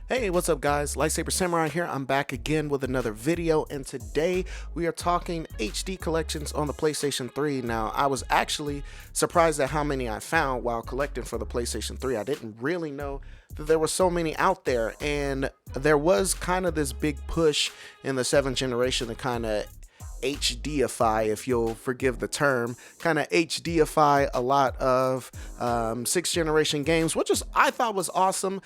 Hey, what's up guys? Lightsaber Samurai here. I'm back again with another video, and today we are talking HD collections on the PlayStation 3. Now, I was actually surprised at how many I found while collecting for the PlayStation 3. I didn't really know that there were so many out there, and there was kind of this big push in the 7th generation to kind of HDify, if you'll forgive the term, kind of HDify a lot of 6th generation games, which I thought was awesome.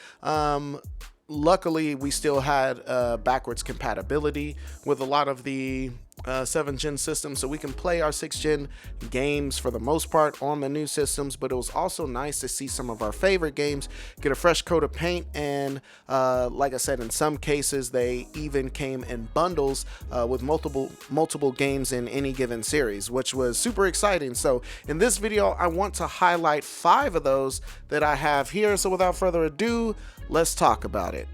Luckily, we still had backwards compatibility with a lot of the 7th gen systems, so we can play our 6th gen games for the most part on the new systems. But it was also nice to see some of our favorite games get a fresh coat of paint, and like I said, in some cases they even came in bundles with multiple games in any given series, which was super exciting. So in this video, I want to highlight 5 of those that I have here. So without further ado, let's talk about it.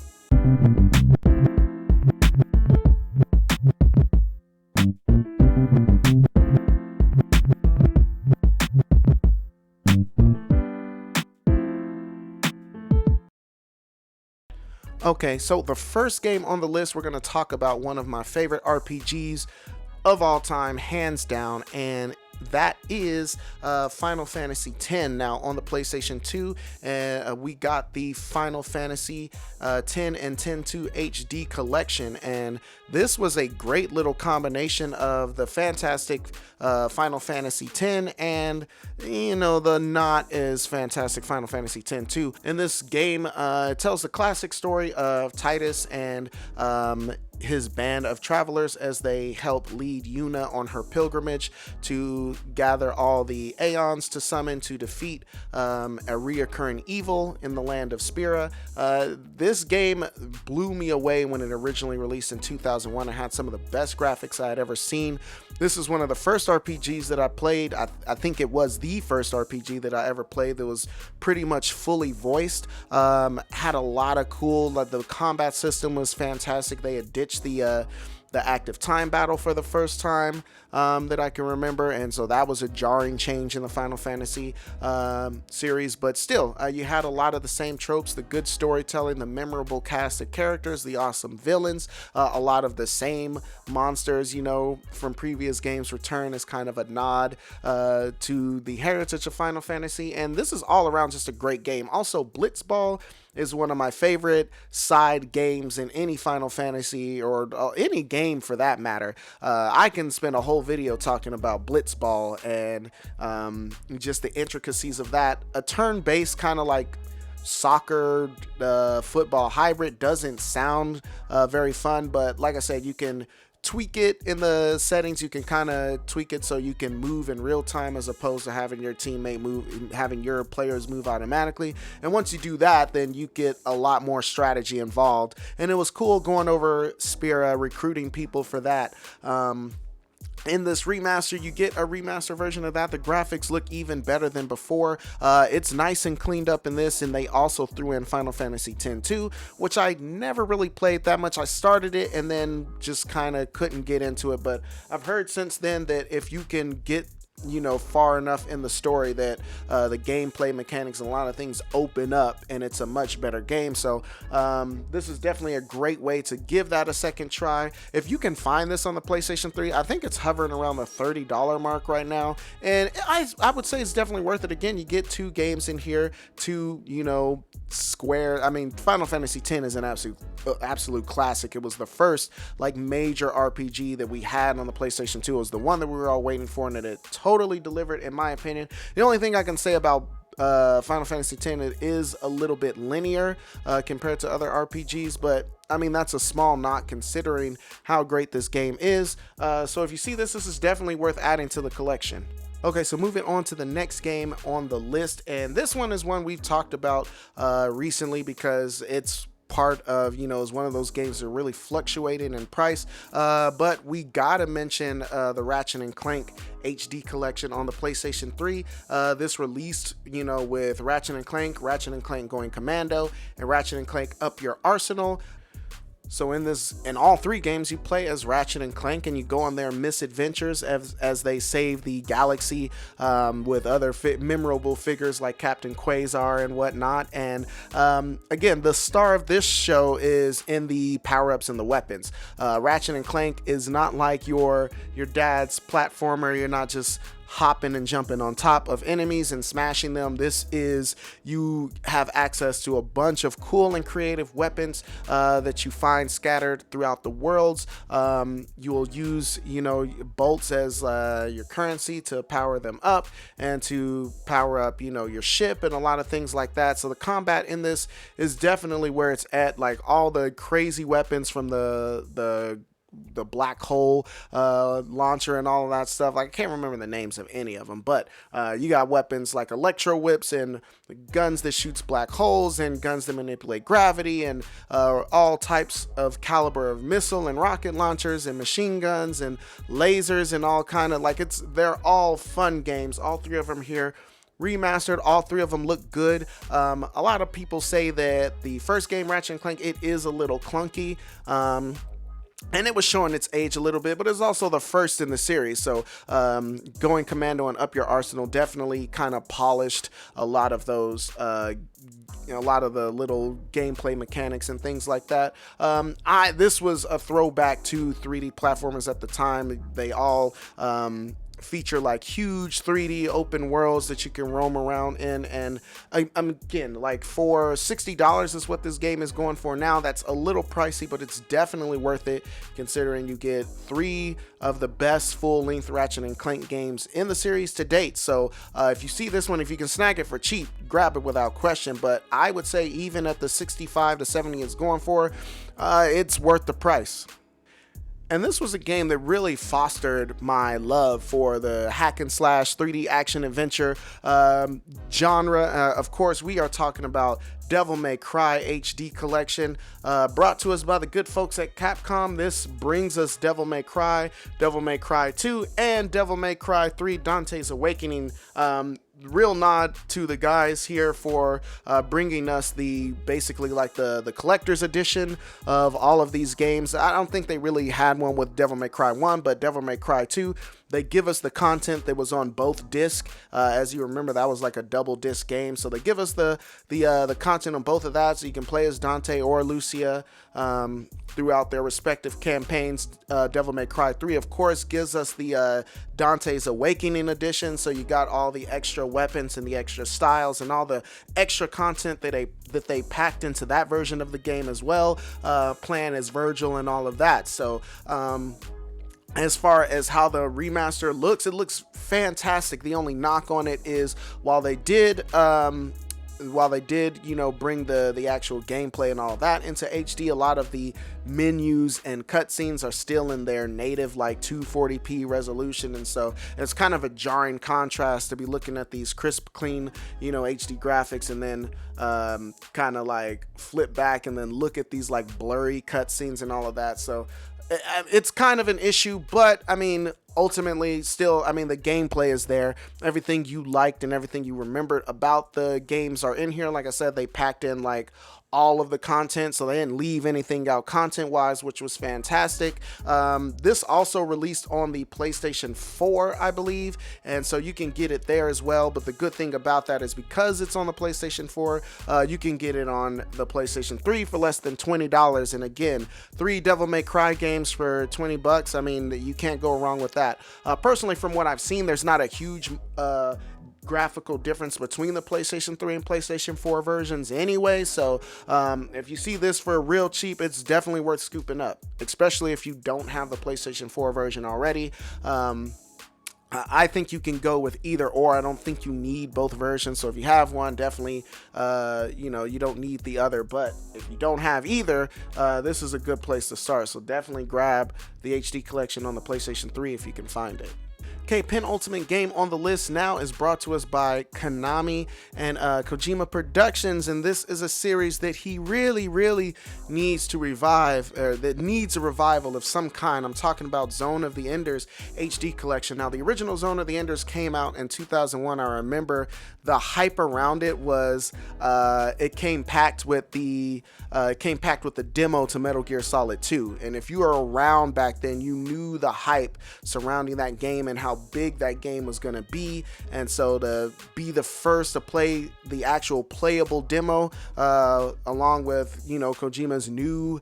Okay, so the first game on the list, we're going to talk about one of my favorite RPGs of all time, hands down, and that is Final Fantasy X. Now on the PlayStation 2, we got the Final Fantasy X and X-2 HD collection, and this was a great little combination of the fantastic Final Fantasy X and, you know, the not as fantastic Final Fantasy X-2. In this game, it tells the classic story of Titus and his band of travelers as they help lead Yuna on her pilgrimage to gather all the Aeons to summon to defeat a reoccurring evil in the land of Spira. This game blew me away when it originally released in 2001. It had some of the best graphics I had ever seen. This is one of the first RPGs that I played. I think it was the first RPG that I ever played that was pretty much fully voiced. Had a lot of cool, like the combat system was fantastic. They had ditched the active time battle for the first time that I can remember, and so that was a jarring change in the Final Fantasy series. But still, you had a lot of the same tropes: the good storytelling, the memorable cast of characters, the awesome villains, a lot of the same monsters, you know, from previous games return as kind of a nod to the heritage of Final Fantasy. And this is all around just a great game. Also, Blitzball is one of my favorite side games in any Final Fantasy, or any game for that matter. I can spend a whole video talking about Blitzball and just the intricacies of that. A turn-based kind of like soccer football hybrid doesn't sound very fun, but like I said, you can tweak it in the settings. You can kind of tweak it so you can move in real time as opposed to having your teammate move, having your players move automatically. And once you do that, then you get a lot more strategy involved. And it was cool going over Spira, recruiting people for that. In this remaster, you get a remaster version of that. The graphics look even better than before. It's nice and cleaned up in this, and they also threw in Final Fantasy X-2, which I never really played that much. I started it and then just kind of couldn't get into it, but I've heard since then that if you can get, you know, far enough in the story, that the gameplay mechanics and a lot of things open up and it's a much better game. So this is definitely a great way to give that a second try. If you can find this on the PlayStation 3, I think it's hovering around the $30 mark right now, and I would say it's definitely worth it. Again, you get 2 games in here, 2, you know, I mean, Final Fantasy X is an absolute classic. It was the first like major RPG that we had on the PlayStation 2. It was the one that we were all waiting for, and it totally delivered, in my opinion. The only thing I can say about Final Fantasy X, it is a little bit linear compared to other RPGs, but I mean, that's a small knock considering how great this game is. So if you see this is definitely worth adding to the collection. Okay, so moving on to the next game on the list, and this one is one we've talked about recently because it's part of, you know, is one of those games that are really fluctuating in price, but we gotta mention the Ratchet Clank HD collection on the PlayStation 3. This released, you know, with Ratchet Clank Going Commando, and Ratchet Clank Up Your Arsenal. So in all three games, you play as Ratchet and Clank, and you go on their misadventures as they save the galaxy with other memorable figures like Captain Quasar and whatnot. And again, the star of this show is in the power-ups and the weapons. Ratchet and Clank is not like your dad's platformer. You're not just hopping and jumping on top of enemies and smashing them. This is, you have access to a bunch of cool and creative weapons that you find scattered throughout the worlds. You will use, bolts as your currency to power them up and to power up, your ship and a lot of things like that. So the combat in this is definitely where it's at. Like all the crazy weapons from the black hole launcher and all of that stuff. Like I can't remember the names of any of them, but you got weapons like electro whips and guns that shoots black holes and guns that manipulate gravity and all types of caliber of missile and rocket launchers and machine guns and lasers and all kind of like they're all fun games. All three of them here remastered. All three of them look good. A lot of people say that the first game, Ratchet & Clank, it is a little clunky. And it was showing its age a little bit, but it's also the first in the series. So going commando and up your arsenal definitely kind of polished a lot of those, a lot of the little gameplay mechanics and things like that. This was a throwback to 3D platformers at the time. They all feature like huge 3D open worlds that you can roam around in, and again, like for $60 is what this game is going for now. That's a little pricey, but it's definitely worth it considering you get 3 of the best full-length Ratchet and Clank games in the series to date. So if you see this one, if you can snag it for cheap, grab it without question. But I would say even at the 65 to 70 it's going for, it's worth the price. And this was a game that really fostered my love for the hack and slash 3D action adventure genre. Of course, we are talking about Devil May Cry HD Collection, brought to us by the good folks at Capcom. This brings us Devil May Cry 2, and Devil May Cry 3 Dante's Awakening. Real nod to the guys here for bringing us basically like the collector's edition of all of these games. I don't think they really had one with Devil May Cry 1, but Devil May Cry 2, they give us the content that was on both discs. As you remember, that was like a double disc game, so they give us the content on both of that, so you can play as Dante or Lucia throughout their respective campaigns. Devil May Cry 3, of course, gives us the Dante's Awakening edition, so you got all the extra weapons and the extra styles and all the extra content that they packed into that version of the game as well, playing as Virgil and all of that. So as far as how the remaster looks, it looks fantastic. The only knock on it is while they did bring the actual gameplay and all that into HD, a lot of the menus and cutscenes are still in their native like 240p resolution, and so it's kind of a jarring contrast to be looking at these crisp, clean, HD graphics, and then kind of like flip back and then look at these like blurry cutscenes and all of that. So it's kind of an issue, but I mean, ultimately still, I mean, the gameplay is there. Everything you liked and everything you remembered about the games are in here. Like I said, they packed in like all of the content, so they didn't leave anything out content wise, which was fantastic. This also released on the PlayStation 4, I believe, and so you can get it there as well. But the good thing about that is because it's on the PlayStation 4, you can get it on the PlayStation 3 for less than $20. And again, 3 Devil May Cry games for $20. I mean, you can't go wrong with that. Personally, from what I've seen, there's not a huge graphical difference between the PlayStation 3 and PlayStation 4 versions anyway, so if you see this for real cheap, it's definitely worth scooping up, especially if you don't have the PlayStation 4 version already. I think you can go with either or. I don't think you need both versions, so if you have one, definitely you don't need the other. But if you don't have either, this is a good place to start, so definitely grab the HD collection on the PlayStation 3 if you can find it. Okay, penultimate game on the list now is brought to us by Konami and Kojima Productions, and this is a series that he really needs to revive, or that needs a revival of some kind. I'm talking about Zone of the Enders HD Collection. Now, the original Zone of the Enders came out in 2001. I remember the hype around it was it came packed with the demo to Metal Gear Solid 2, and if you were around back then, you knew the hype surrounding that game and how big that game was going to be. And so to be the first to play the actual playable demo along with Kojima's new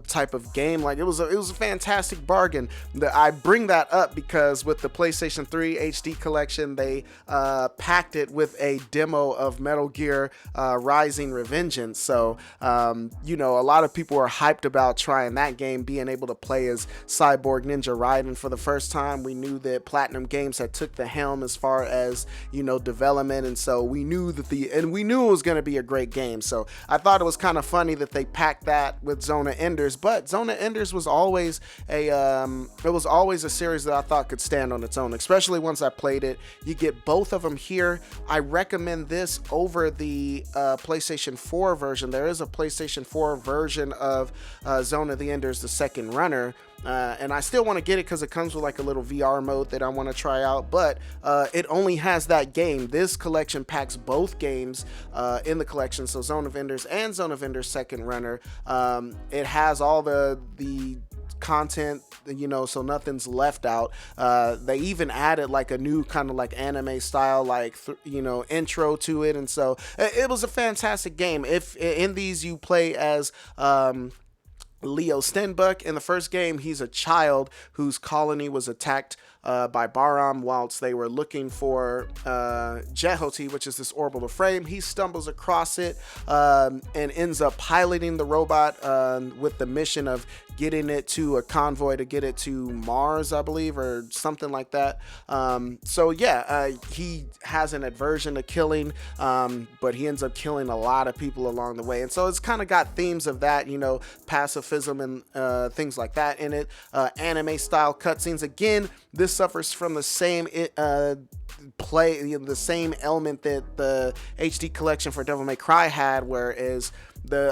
type of game, like it was a fantastic bargain. I bring that up because with the PlayStation 3 HD collection, they packed it with a demo of Metal Gear Rising: Revengeance. So a lot of people are hyped about trying that game, being able to play as Cyborg Ninja Raiden for the first time. We knew that Platinum Games had took the helm as far as development, and so we knew it was going to be a great game. So I thought it was kind of funny that they packed that with Zone of Enders, but Zone of Enders was always a series that I thought could stand on its own, especially once I played it. You get both of them here. I recommend this over the PlayStation 4 version. There is a PlayStation 4 version of Zone of the Enders, the second runner. And I still want to get it because it comes with like a little VR mode that I want to try out, but it only has that game. This collection packs both games in the collection, so Zone of Enders and Zone of Enders Second Runner. It has all the content, so nothing's left out. They even added like a new kind of like anime style intro to it, and so it was a fantastic game. If in these you play as Leo Stenbuck. In the first game, he's a child whose colony was attacked by Baram whilst they were looking for Jehoti, which is this orbital frame. He stumbles across it and ends up piloting the robot with the mission of getting it to a convoy to get it to Mars, I believe, or something like that. He has an aversion to killing, but he ends up killing a lot of people along the way. And so it's kind of got themes of that, pacifism and things like that in it. Anime style cutscenes. Again, this suffers from the same the same element that the HD collection for Devil May Cry had, whereas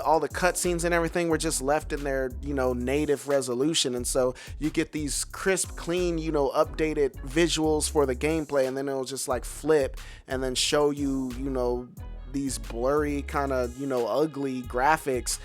all the cutscenes and everything were just left in their native resolution, and so you get these crisp, clean, updated visuals for the gameplay, and then it'll just like flip and then show you these blurry kind of ugly graphics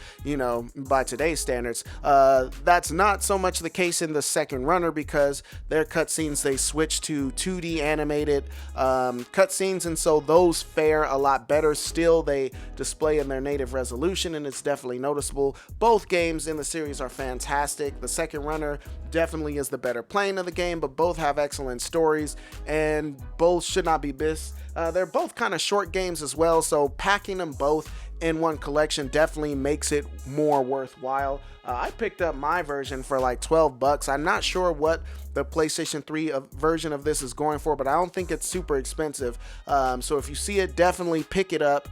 by today's standards. That's not so much the case in the second runner, because their cutscenes, they switch to 2D animated cutscenes, and so those fare a lot better. Still, they display in their native resolution, and it's definitely noticeable. Both games in the series are fantastic. The second runner definitely is the better plane of the game, but both have excellent stories, and both should not be missed. They're both kind of short games as well, so packing them both in one collection definitely makes it more worthwhile. I picked up my version for like $12. I'm not sure what the PlayStation 3 version of this is going for, but I don't think it's super expensive. So if you see it, definitely pick it up,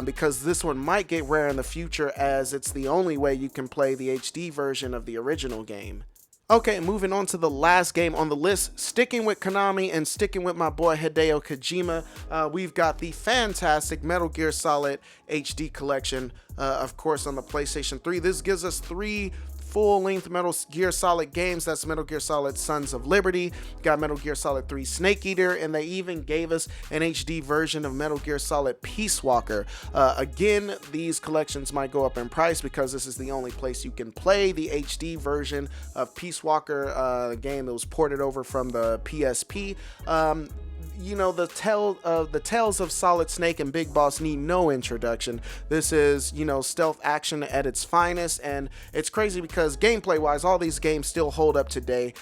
because this one might get rare in the future, as it's the only way you can play the HD version of the original game. Okay, moving on to the last game on the list. Sticking with Konami and sticking with my boy Hideo Kojima, we've got the fantastic Metal Gear Solid HD collection, of course, on the PlayStation 3. This gives us 3 full-length Metal Gear Solid games. That's Metal Gear Solid Sons of Liberty, got Metal Gear Solid 3 Snake Eater, and they even gave us an HD version of Metal Gear Solid Peace Walker. Again, these collections might go up in price because this is the only place you can play the HD version of Peace Walker, a game that was ported over from the PSP. The tales of Solid Snake and Big Boss need no introduction. This is, stealth action at its finest, and it's crazy because gameplay-wise, all these games still hold up today.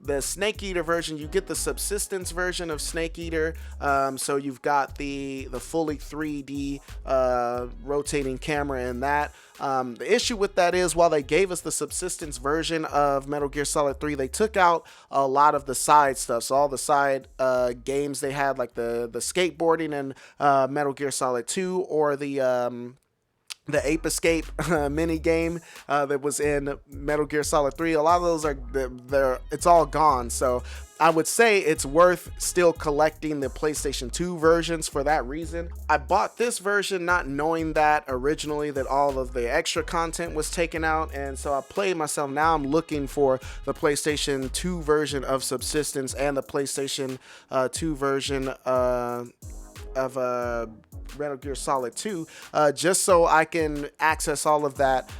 The Snake Eater version, you get the subsistence version of Snake Eater, so you've got the fully 3D rotating camera in that. The issue with that is, while they gave us the subsistence version of Metal Gear Solid 3, they took out a lot of the side stuff. So all the side games they had, like the skateboarding and Metal Gear Solid 2, or the the Ape Escape mini game that was in Metal Gear Solid 3. A lot of those they're it's all gone. So I would say it's worth still collecting the PlayStation 2 versions for that reason. I bought this version not knowing that originally that all of the extra content was taken out, and so I played myself. Now I'm looking for the PlayStation 2 version of Subsistence and the PlayStation 2 version of Metal Gear Solid 2, just so I can access all of that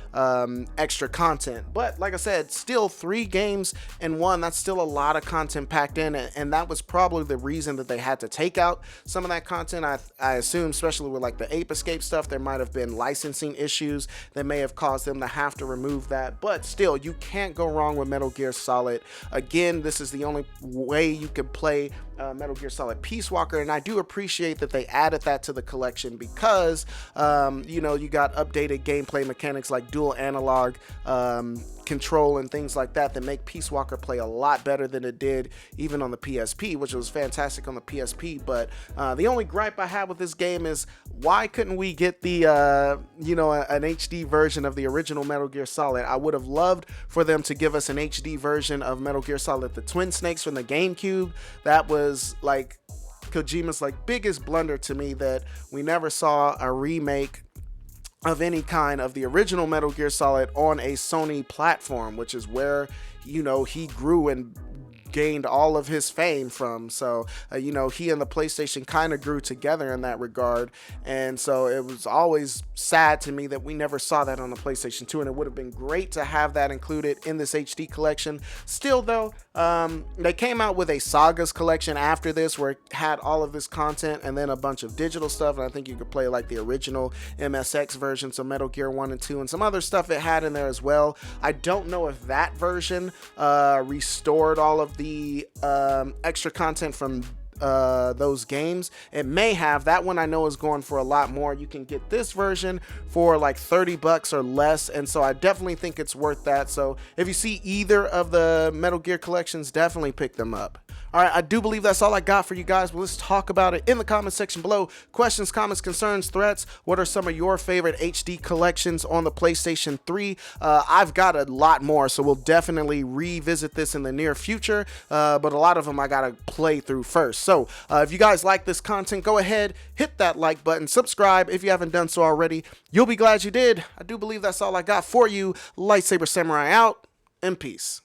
extra content. But like I said, still 3 games in one. That's still a lot of content packed in, and that was probably the reason that they had to take out some of that content. I assume, especially with like the Ape Escape stuff, there might have been licensing issues that may have caused them to have to remove that. But still, you can't go wrong with Metal Gear Solid. Again, this is the only way you could play Metal Gear Solid Peace Walker, and I do appreciate that they added that to the collection because you know, you got updated gameplay mechanics like dual analog control and things like that make Peace Walker play a lot better than it did even on the PSP, which was fantastic on the PSP. But the only gripe I have with this game is, why couldn't we get the you know, an HD version of the original Metal Gear Solid? I would have loved for them to give us an HD version of Metal Gear Solid the Twin Snakes from the GameCube. That was like Kojima's like biggest blunder to me, that we never saw a remake of any kind of the original Metal Gear Solid on a Sony platform, which is where, you know, he grew and gained all of his fame from. So you know, he and the PlayStation kind of grew together in that regard, and so it was always sad to me that we never saw that on the PlayStation 2, and it would have been great to have that included in this HD collection. Still though, they came out with a Sagas collection after this where it had all of this content and then a bunch of digital stuff, and I think you could play like the original MSX versions of Metal Gear 1 and 2 and some other stuff it had in there as well. I don't know if that version restored all of the extra content from those games. It may have. That one I know is going for a lot more. You can get this version for like $30 or less, and so I definitely think it's worth that. So if you see either of the Metal Gear collections, definitely pick them up. All right, I do believe that's all I got for you guys, but let's talk about it in the comment section below. Questions, comments, concerns, threats. What are some of your favorite HD collections on the PlayStation 3? I've got a lot more, so we'll definitely revisit this in the near future, but a lot of them I gotta play through first. So if you guys like this content, go ahead, hit that like button, subscribe if you haven't done so already. You'll be glad you did. I do believe that's all I got for you. Lightsaber Samurai out, and peace.